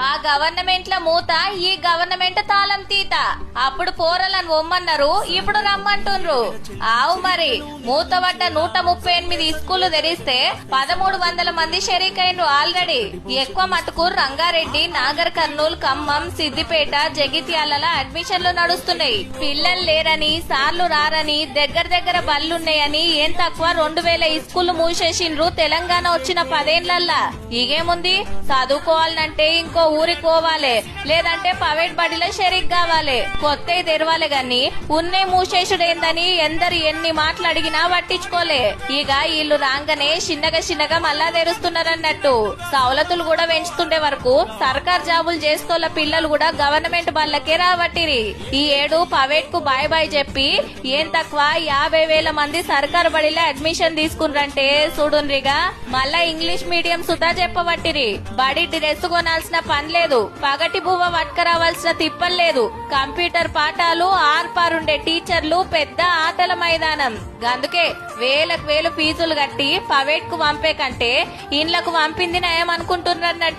ఆ గవర్నమెంట్ ల మూత ఈ గవర్నమెంట్ తాళం తీత. అప్పుడు పోరలను ఒమ్మన్నారు, ఇప్పుడు రమ్మంటుండ్రు. ఆవు మరి మూత పడ్డ 138 స్కూళ్లు తెరిస్తే 1300 మంది షరీకైండ్రు ఆల్రెడీ. ఎక్కువ మటుకు రంగారెడ్డి, నాగర్ కర్నూల్, ఖమ్మం, సిద్దిపేట, జగిత్యాల అడ్మిషన్లు నడుస్తున్నాయి. పిల్లలు లేరని, సార్లు రారని, దగ్గర బళ్ళున్నాయని ఏం తక్కువ 2000 స్కూళ్లు మూసేసిండ్రు తెలంగాణ వచ్చిన 10 ఏళ్లల్లా. ఇగేముంది, చదువుకోవాలంటే ఇంకో ఊరికి పోవాలి, లేదంటే ప్రైవేట్ బడిలో షరీక్ కావాలి. కొత్త తెరవాలి గాని ఉన్నే మూసేసుడేందని ఎందరు ఎన్ని మాటలు అడిగినా పట్టించుకోలే. ఇక వీళ్ళు రాగానే చిన్నగా మళ్ళా తెరుస్తున్నారన్నట్టు. సవలతులు కూడా పెంచుతుండే వరకు సర్కార్ జాబులు చేస్తోళ్ళ పిల్లలు కూడా గవర్నమెంట్ బళ్ళకే రాబట్టిరి. ఈ ఏడు ప్రైవేట్ కు బాయ్ చెప్పి ఏం తక్కువ 50,000 మంది సర్కారు బడిలో అడ్మిషన్ తీసుకున్రంటే చూడుండ్రిగా. మళ్ళా ఇంగ్లీష్ మీడియం సుతా చెప్పబట్టిరి. బడి డ్రెస్ కొనాల్సిన పని లేదు, పగటి బువ్వ పట్టుకురావాల్సిన తిప్పలేదు. కంప్యూటర్ పాఠాలు, ఆర్పారుండే టీచర్లు, పెద్ద ఆటల మైదానం. అందుకే వేలకు వేలు ఫీజులు కట్టి ప్రైవేట్ కు పంపే కంటే ఇండ్లకు పంపింది నయం అనుకుంటున్నట్టు.